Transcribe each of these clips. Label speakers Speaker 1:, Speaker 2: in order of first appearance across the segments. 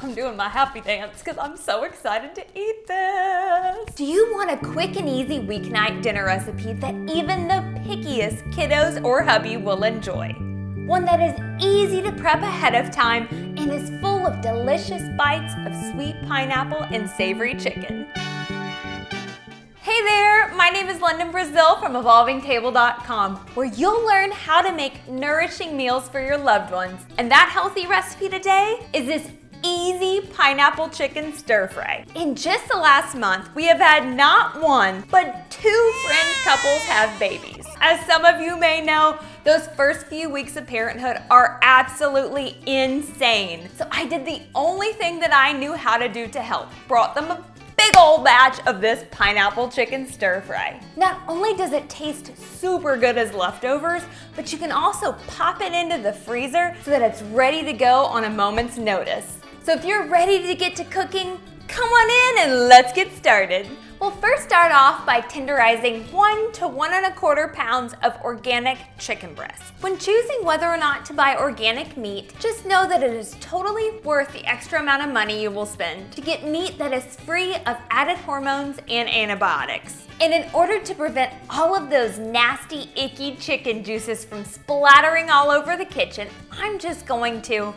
Speaker 1: I'm doing my happy dance because I'm so excited to eat this. Do you want a quick and easy weeknight dinner recipe that even the pickiest kiddos or hubby will enjoy? One that is easy to prep ahead of time and is full of delicious bites of sweet pineapple and savory chicken. Hey there, my name is London Brazil from evolvingtable.com, where you'll learn how to make nourishing meals for your loved ones. And that healthy recipe today is this easy pineapple chicken stir fry. In just the last month, we have had not one, but 2 friend couples have babies. As some of you may know, those first few weeks of parenthood are absolutely insane. So I did the only thing that I knew how to do to help. Brought them a big old batch of this pineapple chicken stir fry. Not only does it taste super good as leftovers, but you can also pop it into the freezer so that it's ready to go on a moment's notice. So if you're ready to get to cooking, come on in and let's get started. We'll first start off by tenderizing 1 to 1 1/4 pounds of organic chicken breast. When choosing whether or not to buy organic meat, just know that it is totally worth the extra amount of money you will spend to get meat that is free of added hormones and antibiotics. And in order to prevent all of those nasty, icky chicken juices from splattering all over the kitchen, I'm just going to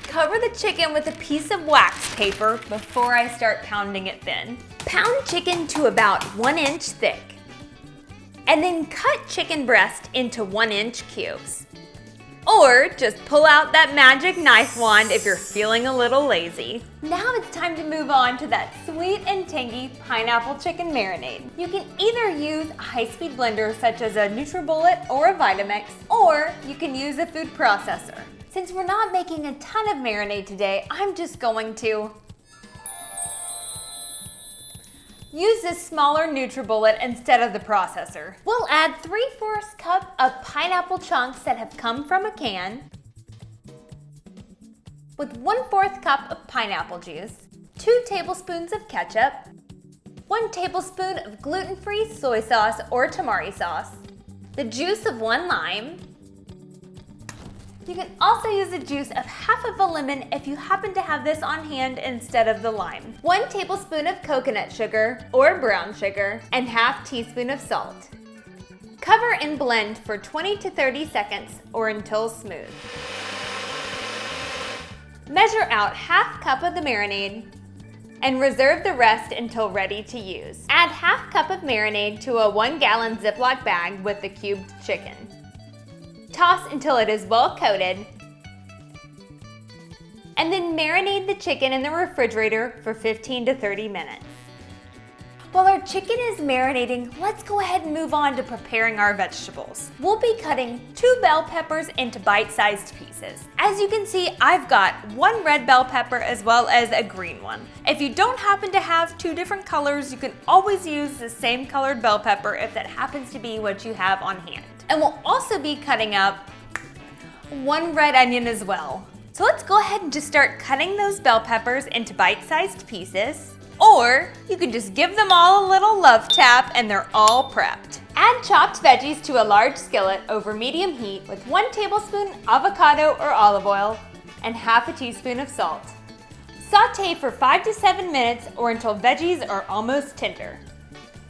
Speaker 1: cover the chicken with a piece of wax paper before I start pounding it thin. Pound chicken to about 1 inch thick. And then cut chicken breast into 1-inch cubes. Or just pull out that magic knife wand if you're feeling a little lazy. Now it's time to move on to that sweet and tangy pineapple chicken marinade. You can either use a high-speed blender such as a NutriBullet or a Vitamix, or you can use a food processor. Since we're not making a ton of marinade today, I'm just going to use this smaller NutriBullet instead of the processor. We'll add 3/4 cup of pineapple chunks that have come from a can, with 1/4 cup of pineapple juice, 2 tablespoons of ketchup, 1 tablespoon of gluten-free soy sauce or Tamari sauce, the juice of 1 lime. You can also use the juice of half of a lemon if you happen to have this on hand instead of the lime. 1 tablespoon of coconut sugar or brown sugar, and ½ teaspoon of salt. Cover and blend for 20 to 30 seconds or until smooth. Measure out ½ cup of the marinade and reserve the rest until ready to use. Add ½ cup of marinade to a 1-gallon Ziploc bag with the cubed chicken. Toss until it is well coated, and then marinate the chicken in the refrigerator for 15 to 30 minutes. While our chicken is marinating, let's go ahead and move on to preparing our vegetables. We'll be cutting 2 bell peppers into bite-sized pieces. As you can see, I've got 1 red bell pepper as well as a green one. If you don't happen to have 2 different colors, you can always use the same colored bell pepper if that happens to be what you have on hand. And we'll also be cutting up 1 red onion as well. So let's go ahead and just start cutting those bell peppers into bite-sized pieces. Or you can just give them all a little love tap and they're all prepped. Add chopped veggies to a large skillet over medium heat with 1 tablespoon avocado or olive oil and ½ teaspoon of salt. Saute for 5 to 7 minutes or until veggies are almost tender.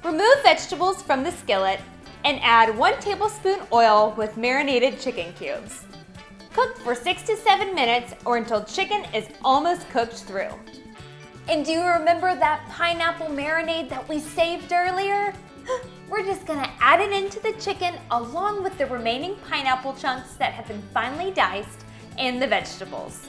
Speaker 1: Remove vegetables from the skillet and add 1 tablespoon oil with marinated chicken cubes. Cook for 6 to 7 minutes or until chicken is almost cooked through. And do you remember that pineapple marinade that we saved earlier? We're just gonna add it into the chicken along with the remaining pineapple chunks that have been finely diced and the vegetables.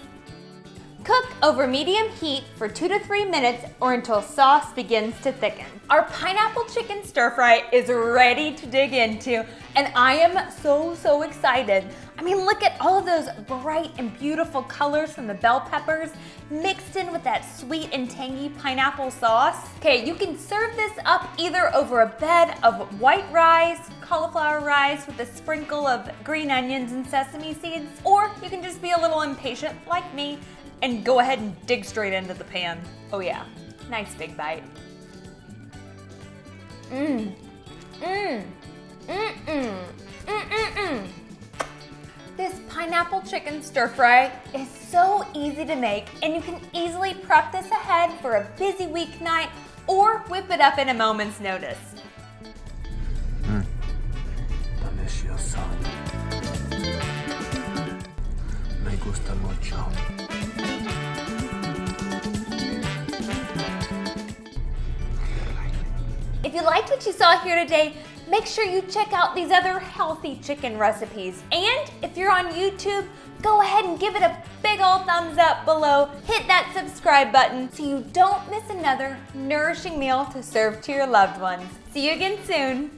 Speaker 1: Cook over medium heat for 2 to 3 minutes or until sauce begins to thicken. Our pineapple chicken stir fry is ready to dig into, and I am so excited. I mean, look at all of those bright and beautiful colors from the bell peppers mixed in with that sweet and tangy pineapple sauce. Okay, you can serve this up either over a bed of white rice, cauliflower rice with a sprinkle of green onions and sesame seeds, or you can just be a little impatient like me and go ahead and dig straight into the pan. Oh yeah, nice big bite. This pineapple chicken stir fry is so easy to make, and you can easily prep this ahead for a busy weeknight or whip it up in a moment's notice.
Speaker 2: Delicioso. Me gusta mucho.
Speaker 1: If you liked what you saw here today, make sure you check out these other healthy chicken recipes. And if you're on YouTube, go ahead and give it a big old thumbs up below. Hit that subscribe button so you don't miss another nourishing meal to serve to your loved ones. See you again soon.